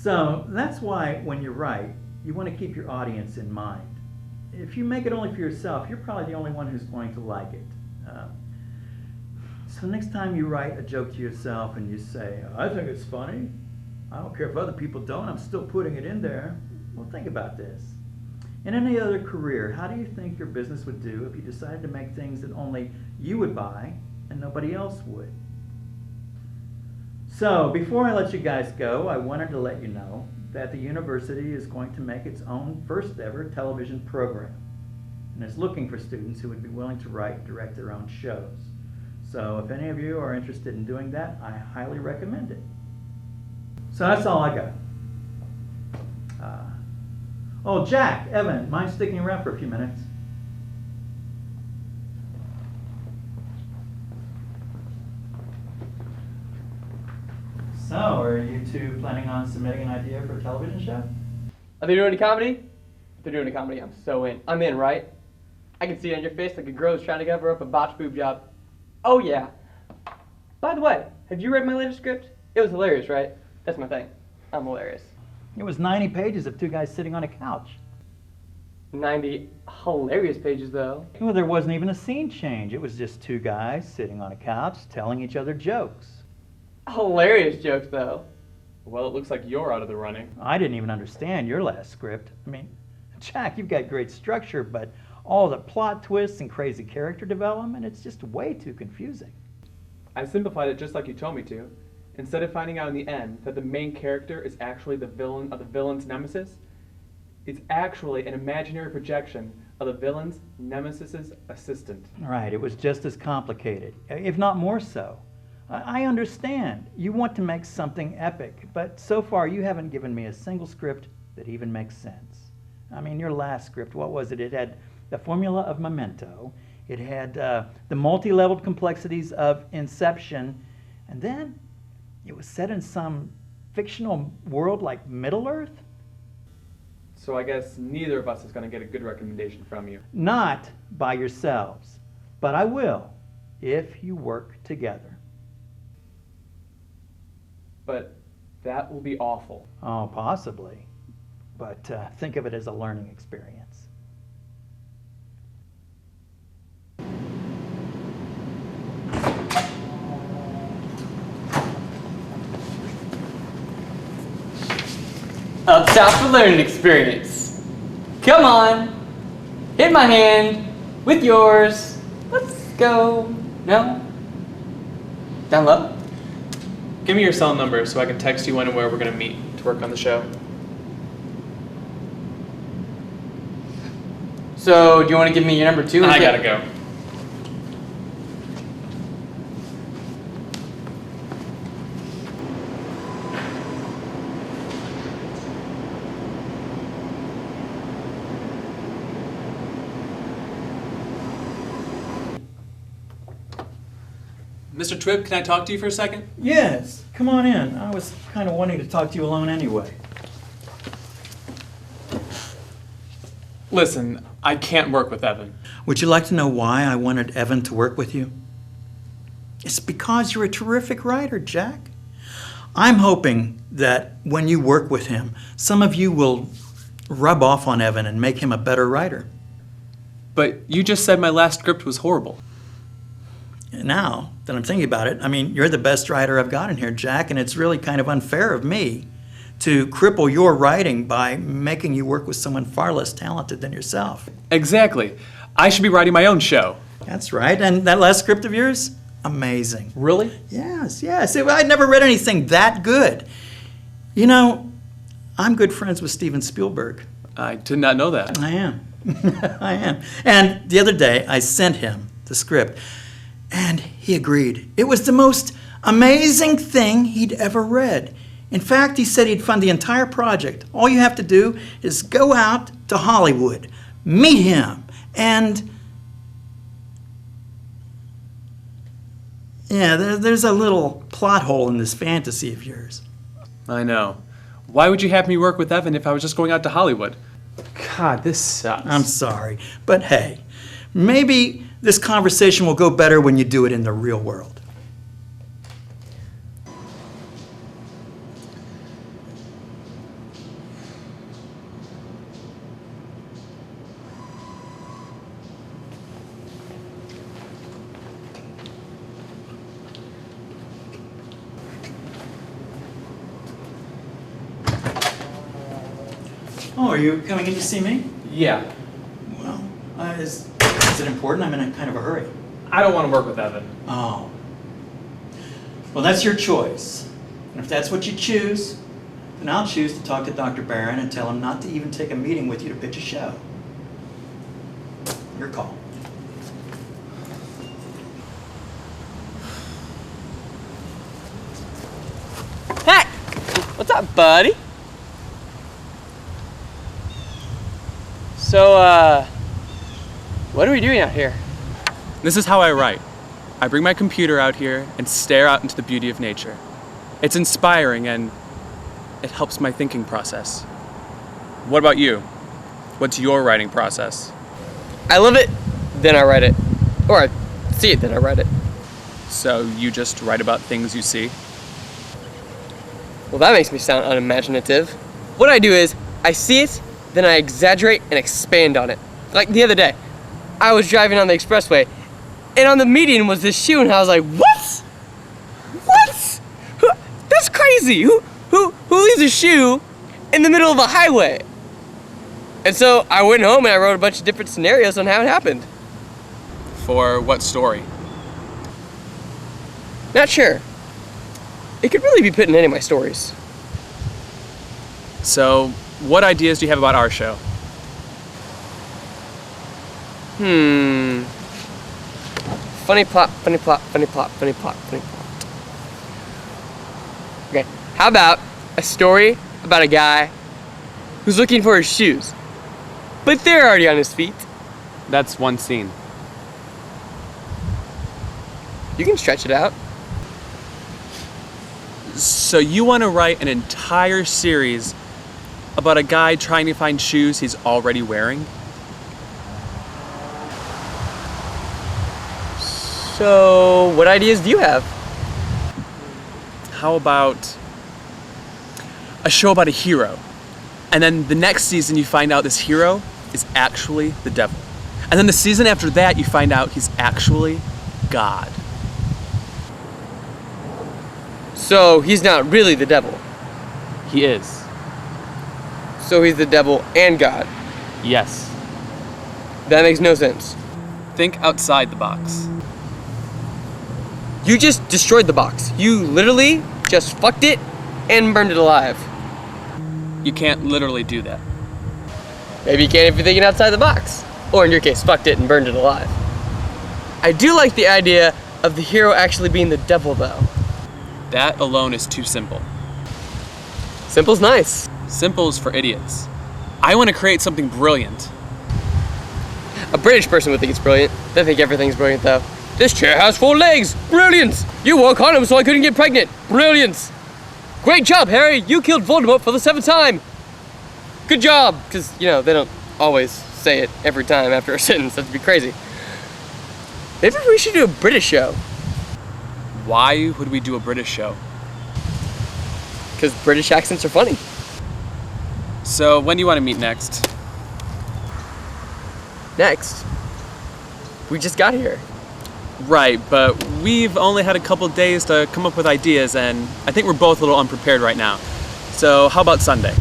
So that's why when you write, you want to keep your audience in mind. If you make it only for yourself, you're probably the only one who's going to like it. So next time you write a joke to yourself and you say, I think it's funny, I don't care if other people don't, I'm still putting it in there. Well, think about this. In any other career, how do you think your business would do if you decided to make things that only you would buy and nobody else would? So before I let you guys go, I wanted to let you know that the university is going to make its own first ever television program and is looking for students who would be willing to write and direct their own shows. So if any of you are interested in doing that, I highly recommend it. So that's all I got. Oh, Jack, Evan, mind sticking around for a few minutes? So, are you two planning on submitting an idea for a television show? Are they doing a comedy? If they're doing a comedy, I'm so in. I'm in, right? I can see it on your face like a girl's trying to cover up a botched boob job. Oh yeah. By the way, have you read my latest script? It was hilarious, right? That's my thing. I'm hilarious. It was 90 pages of two guys sitting on a couch. 90 hilarious pages, though. Well, there wasn't even a scene change. It was just two guys sitting on a couch telling each other jokes. Hilarious jokes, though. Well, it looks like you're out of the running. I didn't even understand your last script. I mean, Jack, you've got great structure, but all the plot twists and crazy character development, it's just way too confusing. I simplified it just like you told me to. Instead of finding out in the end that the main character is actually the villain of the villain's nemesis, it's actually an imaginary projection of the villain's nemesis's assistant. Right, it was just as complicated, if not more so. I understand. You want to make something epic, but so far you haven't given me a single script that even makes sense. I mean, your last script, what was it? It had the formula of Memento. It had the multi-leveled complexities of Inception. And then it was set in some fictional world like Middle-earth? So I guess neither of us is going to get a good recommendation from you. Not by yourselves, but I will if you work together. But that will be awful. Oh, possibly. But think of it as a learning experience. Up top for learning experience. Come on. Hit my hand with yours. Let's go. No? Down low? Give me your cell number so I can text you when and where we're going to meet to work on the show. So, do you want to give me your number too? I gotta go. Mr. Tripp, can I talk to you for a second? Yes, come on in. I was kind of wanting to talk to you alone anyway. Listen, I can't work with Evan. Would you like to know why I wanted Evan to work with you? It's because you're a terrific writer, Jack. I'm hoping that when you work with him, some of you will rub off on Evan and make him a better writer. But you just said my last script was horrible. Now that I'm thinking about it, I mean, you're the best writer I've got in here, Jack, and it's really kind of unfair of me to cripple your writing by making you work with someone far less talented than yourself. Exactly. I should be writing my own show. That's right. And that last script of yours? Amazing. Really? Yes. I'd never read anything that good. You know, I'm good friends with Steven Spielberg. I did not know that. I am. I am. And the other day, I sent him the script, and he agreed. It was the most amazing thing he'd ever read. In fact, he said he'd fund the entire project. All you have to do is go out to Hollywood, meet him, and yeah, there's a little plot hole in this fantasy of yours. I know. Why would you have me work with Evan if I was just going out to Hollywood? God, this sucks. I'm sorry, but hey, maybe this conversation will go better when you do it in the real world. you coming in to see me? Yeah. Well, is it important? I'm in a kind of a hurry. I don't want to work with Evan. Oh. Well, that's your choice. And if that's what you choose, then I'll choose to talk to Dr. Barron and tell him not to even take a meeting with you to pitch a show. Your call. Hey! What's up, buddy? So, what are we doing out here? This is how I write. I bring my computer out here and stare out into the beauty of nature. It's inspiring and it helps my thinking process. What about you? What's your writing process? I live it, then I write it. Or I see it, then I write it. So you just write about things you see? Well, that makes me sound unimaginative. What I do is, I see it, then I exaggerate and expand on it. Like the other day, I was driving on the expressway, and on the median was this shoe, and I was like, what? What? That's crazy. Who leaves a shoe in the middle of a highway? And so I went home and I wrote a bunch of different scenarios on how it happened. For what story? Not sure. It could really be put in any of my stories. So, what ideas do you have about our show? Funny plot, funny plot, funny plot, funny plot, funny plot. Okay, how about a story about a guy who's looking for his shoes, but they're already on his feet. That's one scene. You can stretch it out. So you want to write an entire series about a guy trying to find shoes he's already wearing? So, what ideas do you have? How about a show about a hero? And then the next season you find out this hero is actually the devil. And then the season after that you find out he's actually God. So, he's not really the devil. He is. So, he's the devil and God. Yes. That makes no sense. Think outside the box. You just destroyed the box. You literally just fucked it and burned it alive. You can't literally do that. Maybe you can't if you're thinking outside the box. Or in your case, fucked it and burned it alive. I do like the idea of the hero actually being the devil, though. That alone is too simple. Simple's nice. Simple is for idiots. I want to create something brilliant. A British person would think it's brilliant. They think everything's brilliant, though. This chair has 4 legs. Brilliant. You wore condoms so I couldn't get pregnant. Brilliant. Great job, Harry. You killed Voldemort for the 7th time. Good job. Because, you know, they don't always say it every time after a sentence. That'd be crazy. Maybe we should do a British show. Why would we do a British show? Because British accents are funny. So when do you want to meet next? Next. We just got here. Right, but we've only had a couple days to come up with ideas, and I think we're both a little unprepared right now. So how about Sunday?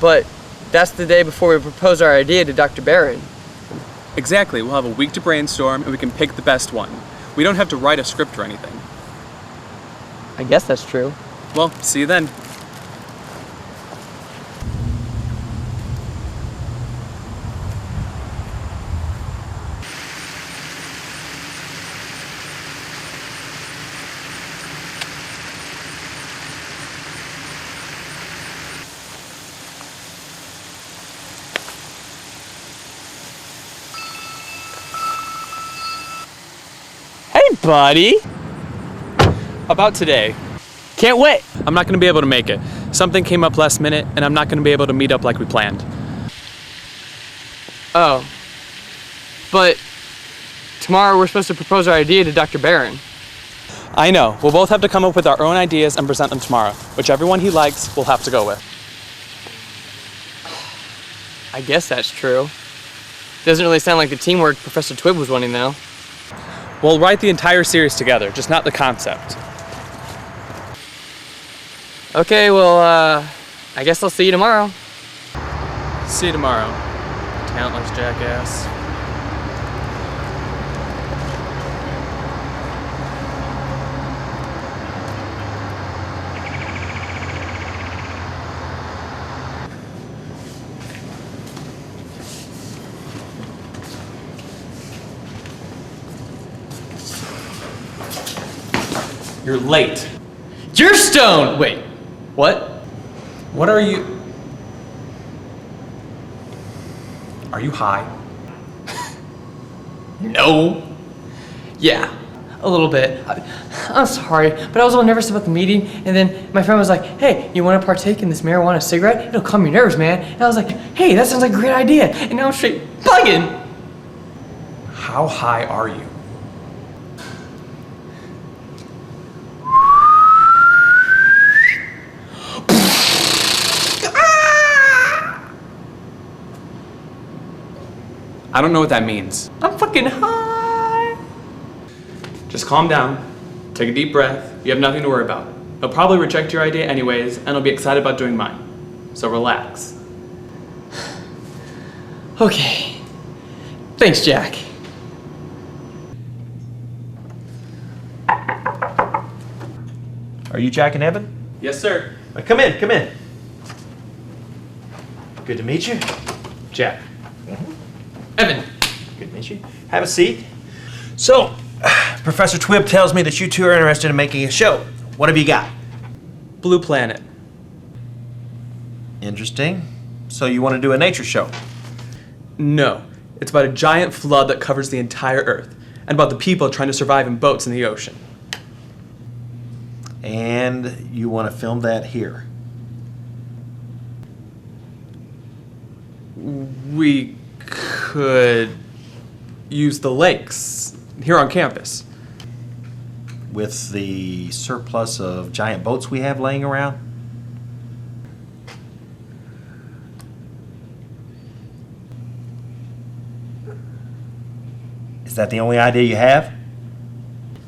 But that's the day before we propose our idea to Dr. Barron. Exactly, we'll have a week to brainstorm, and we can pick the best one. We don't have to write a script or anything. I guess that's true. Well, see you then. Hey, buddy. About today. Can't wait. I'm not going to be able to make it. Something came up last minute, and I'm not going to be able to meet up like we planned. Oh. But tomorrow we're supposed to propose our idea to Dr. Barron. I know. We'll both have to come up with our own ideas and present them tomorrow. Whichever one he likes, we'll have to go with. I guess that's true. Doesn't really sound like the teamwork Professor Twibb was wanting, though. We'll write the entire series together, just not the concept. Okay, well, I guess I'll see you tomorrow. See you tomorrow, talentless jackass. You're late. You're stoned! Wait, what? What are you? Are you high? No. Yeah, a little bit. I'm sorry, but I was all nervous about the meeting, and then my friend was like, hey, you want to partake in this marijuana cigarette? It'll calm your nerves, man. And I was like, hey, that sounds like a great idea. And now I'm straight bugging. How high are you? I don't know what that means. I'm fucking high. Just calm down, take a deep breath. You have nothing to worry about. He'll probably reject your idea anyways, and he'll be excited about doing mine. So relax. Okay. Thanks, Jack. Are you Jack and Evan? Yes, sir. Come in, come in. Good to meet you. Jack. Evan. Good to meet you. Have a seat. So, Professor Twibb tells me that you two are interested in making a show. What have you got? Blue Planet. Interesting. So you want to do a nature show? No. It's about a giant flood that covers the entire Earth, and about the people trying to survive in boats in the ocean. And you want to film that here? We could use the lakes here on campus. With the surplus of giant boats we have laying around? Is that the only idea you have?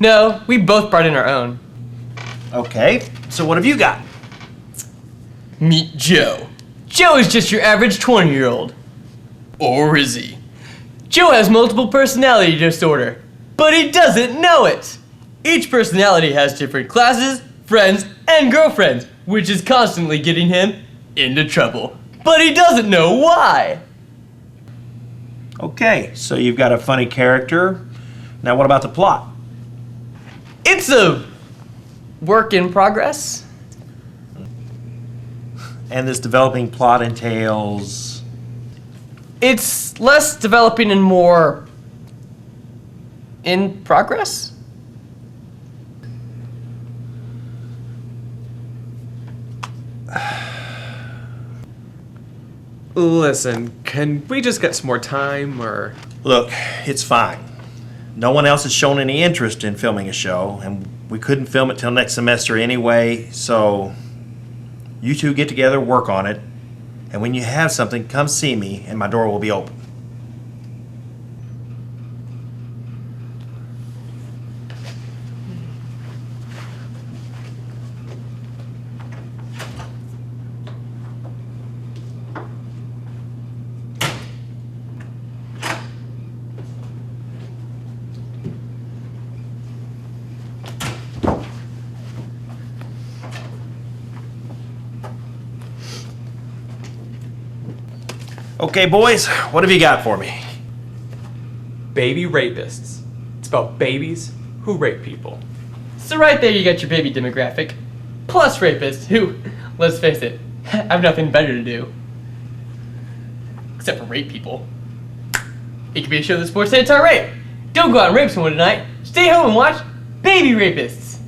No, we both brought in our own. Okay, so what have you got? Meet Joe. Joe is just your average 20-year-old. Or is he? Joe has multiple personality disorder, but he doesn't know it. Each personality has different classes, friends, and girlfriends, which is constantly getting him into trouble. But he doesn't know why. Okay, so you've got a funny character. Now what about the plot? It's a work in progress. And this developing plot entails... It's less developing and more in progress. Listen, can we just get some more time, or... Look, it's fine. No one else has shown any interest in filming a show, and we couldn't film it till next semester anyway, so you two get together, work on it, and when you have something, come see me, and my door will be open. Okay, boys, what have you got for me? Baby rapists. It's about babies who rape people. So right there you got your baby demographic. Plus rapists who, let's face it, have nothing better to do. Except for rape people. It could be a show that supports anti-rape. Don't go out and rape someone tonight. Stay home and watch Baby Rapists.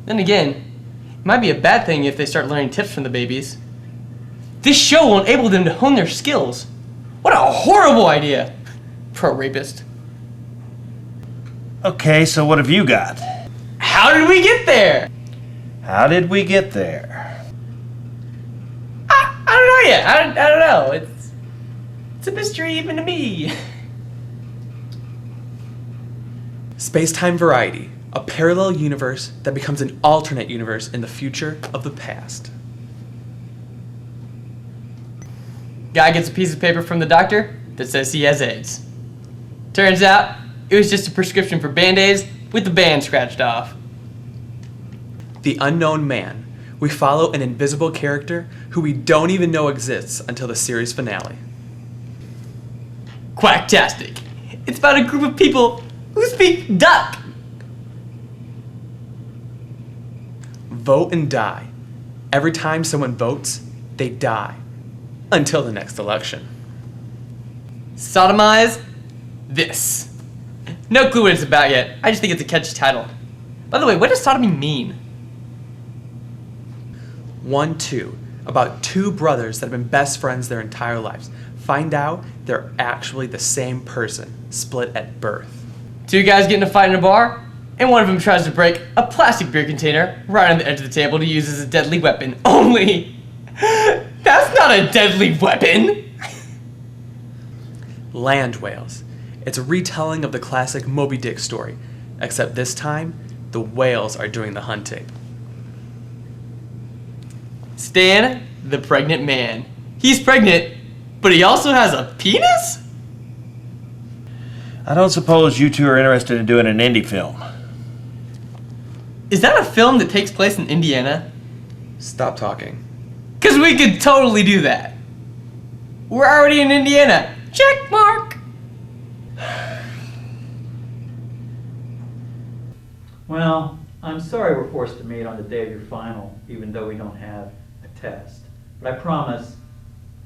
Then again, it might be a bad thing if they start learning tips from the babies. This show will enable them to hone their skills. What a horrible idea for a rapist. Okay, so what have you got? How did we get there? How did we get there? I don't know yet. I don't know. It's a mystery even to me. Space-time variety. A parallel universe that becomes an alternate universe in the future of the past. Guy gets a piece of paper from the doctor that says he has AIDS. Turns out, it was just a prescription for Band-Aids with the band scratched off. The Unknown Man. We follow an invisible character who we don't even know exists until the series finale. Quacktastic. It's about a group of people who speak duck. Vote and die. Every time someone votes, they die. Until the next election. Sodomize this. No clue what it's about yet. I just think it's a catchy title. By the way, what does sodomy mean? 1-2. About two brothers that have been best friends their entire lives. Find out they're actually the same person, split at birth. Two guys get in a fight in a bar, and one of them tries to break a plastic beer container right on the edge of the table to use as a deadly weapon. Only, that's not a deadly weapon! Land Whales. It's a retelling of the classic Moby Dick story, except this time, the whales are doing the hunting. Stan, the pregnant man. He's pregnant, but he also has a penis? I don't suppose you two are interested in doing an indie film. Is that a film that takes place in Indiana? Stop talking. 'Cause we could totally do that. We're already in Indiana. Check mark. Well, I'm sorry we're forced to meet on the day of your final, even though we don't have a test. But I promise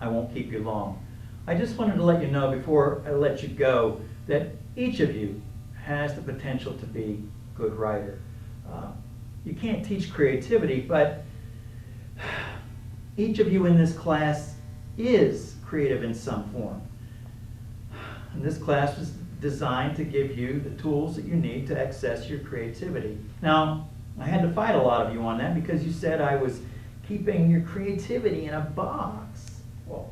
I won't keep you long. I just wanted to let you know before I let you go that each of you has the potential to be a good writer. You can't teach creativity, but each of you in this class is creative in some form. And this class was designed to give you the tools that you need to access your creativity. Now, I had to fight a lot of you on that because you said I was keeping your creativity in a box. Well,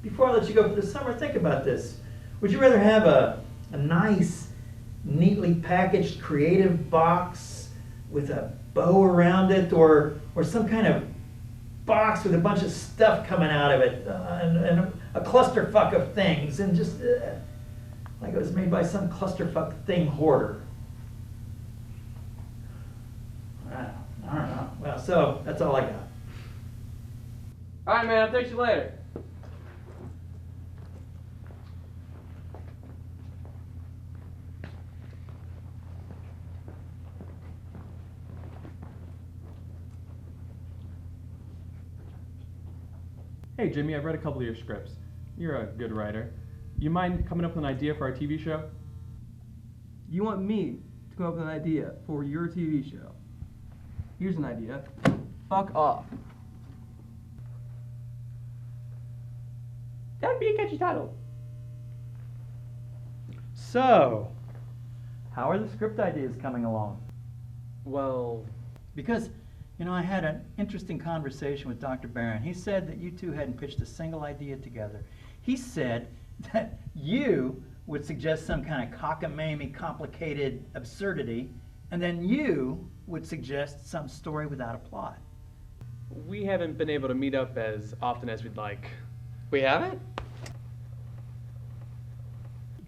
before I let you go for the summer, think about this. Would you rather have a nice, neatly packaged creative box with a bow around it, or some kind of box with a bunch of stuff coming out of it, and a clusterfuck of things, and just like it was made by some clusterfuck thing hoarder? I don't know. Well, so that's all I got. Alright, man, I'll text you later. Hey Jimmy, I've read a couple of your scripts. You're a good writer. You mind coming up with an idea for our TV show? You want me to come up with an idea for your TV show? Here's an idea. Fuck off. That'd be a catchy title. So, how are the script ideas coming along? Well, Because, I had an interesting conversation with Dr. Barron. He said that you two hadn't pitched a single idea together. He said that you would suggest some kind of cockamamie, complicated absurdity, and then you would suggest some story without a plot. we haven't been able to meet up as often as we'd like. We haven't?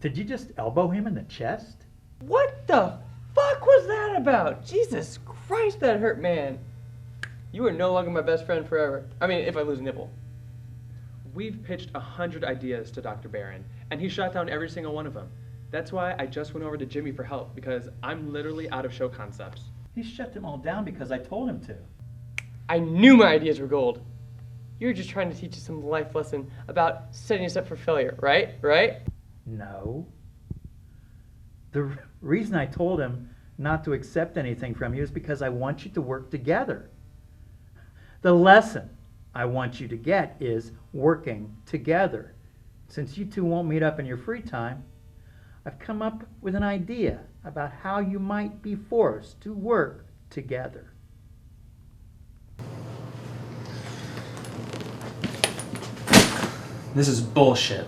Did you just elbow him in the chest? What the fuck was that about? Jesus Christ, that hurt, man. You are no longer my best friend forever. I mean, if I lose a nipple. We've pitched 100 ideas to Dr. Barron, and he shot down every single one of them. That's why I just went over to Jimmy for help, because I'm literally out of show concepts. He shut them all down because I told him to. I knew my ideas were gold. You were just trying to teach us some life lesson about setting us up for failure, right? Right? No. The reason I told him not to accept anything from you is because I want you to work together. The lesson I want you to get is working together. Since you two won't meet up in your free time, I've come up with an idea about how you might be forced to work together. This is bullshit.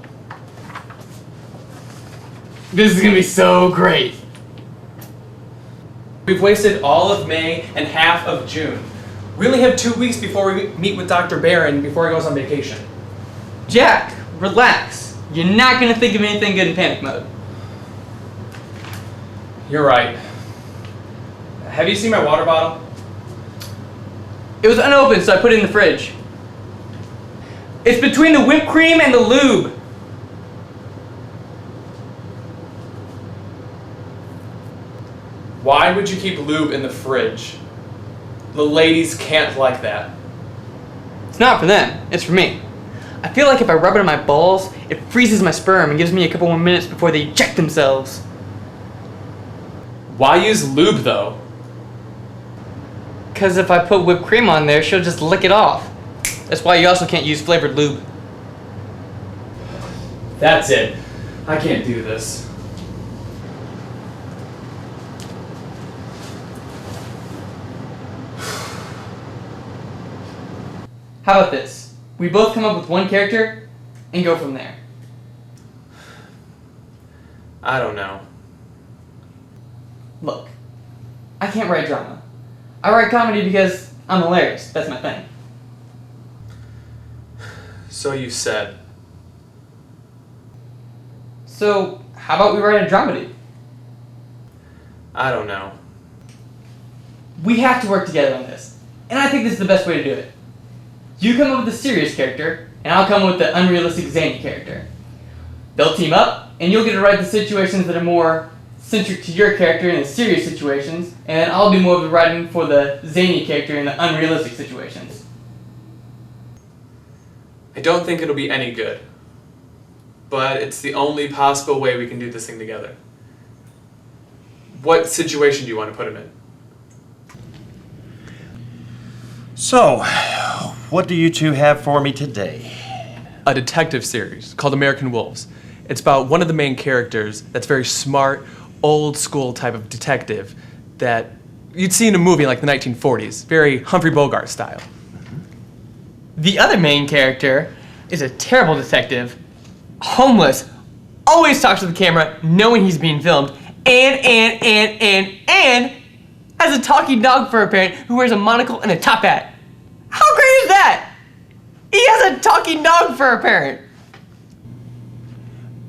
This is gonna be so great. We've wasted all of May and half of June. We only have 2 weeks before we meet with Dr. Barron before he goes on vacation. Jack, relax. You're not gonna think of anything good in panic mode. You're right. Have you seen my water bottle? It was unopened, so I put it in the fridge. It's between the whipped cream and the lube. Why would you keep lube in the fridge? The ladies can't like that. It's not for them, it's for me. I feel like if I rub it on my balls, it freezes my sperm and gives me a couple more minutes before they eject themselves. Why use lube though? Because if I put whipped cream on there, she'll just lick it off. That's why you also can't use flavored lube. That's it. I can't do this. How about this? We both come up with one character and go from there. I don't know. Look, I can't write drama. I write comedy because I'm hilarious. That's my thing. So you said. So, how about we write a dramedy? I don't know. We have to work together on this. And I think this is the best way to do it. You come up with the serious character, and I'll come up with the unrealistic zany character. They'll team up, and you'll get to write the situations that are more centric to your character in the serious situations, and I'll do more of the writing for the zany character in the unrealistic situations. I don't think it'll be any good. But it's the only possible way we can do this thing together. What situation do you want to put him in? So, what do you two have for me today? A detective series called American Wolves. It's about one of the main characters that's very smart, old school type of detective that you'd see in a movie like the 1940s, very Humphrey Bogart style. The other main character is a terrible detective, homeless, always talks to the camera knowing he's being filmed, and has a talking dog for a parent who wears a monocle and a top hat. How great is that? He has a talking dog for a parent.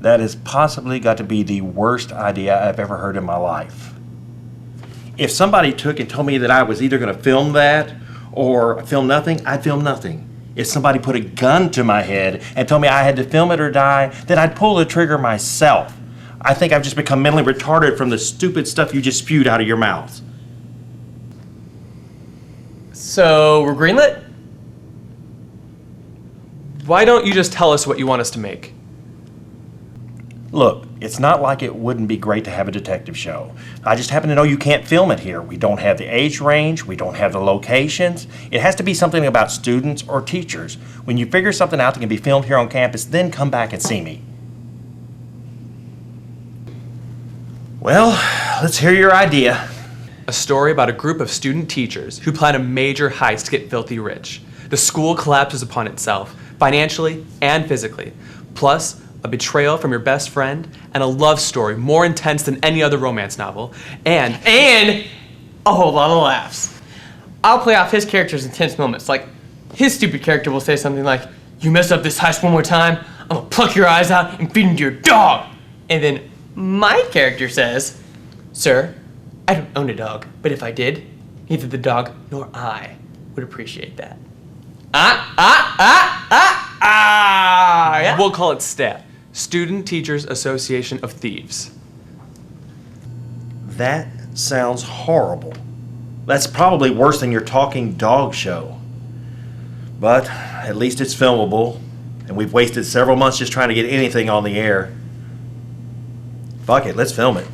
That has possibly got to be the worst idea I've ever heard in my life. If somebody took and told me that I was either going to film that or film nothing, I'd film nothing. If somebody put a gun to my head and told me I had to film it or die, then I'd pull the trigger myself. I think I've just become mentally retarded from the stupid stuff you just spewed out of your mouths. So, we're greenlit? Why don't you just tell us what you want us to make? Look, it's not like it wouldn't be great to have a detective show. I just happen to know you can't film it here. We don't have the age range, we don't have the locations. It has to be something about students or teachers. When you figure something out that can be filmed here on campus, then come back and see me. Well, let's hear your idea. A story about a group of student teachers who plan a major heist to get filthy rich. The school collapses upon itself, financially and physically. Plus, a betrayal from your best friend, and a love story more intense than any other romance novel, and a whole lot of laughs. I'll play off his character's intense moments, like his stupid character will say something like, "You mess up this heist one more time, I'm gonna pluck your eyes out and feed them to your dog." And then my character says, "Sir, I don't own a dog, but if I did, neither the dog nor I would appreciate that." Yeah? we'll call it STAT, Student Teachers Association of Thieves. That sounds horrible. That's probably worse than your talking dog show. But at least it's filmable, and we've wasted several months just trying to get anything on the air. Fuck it, let's film it.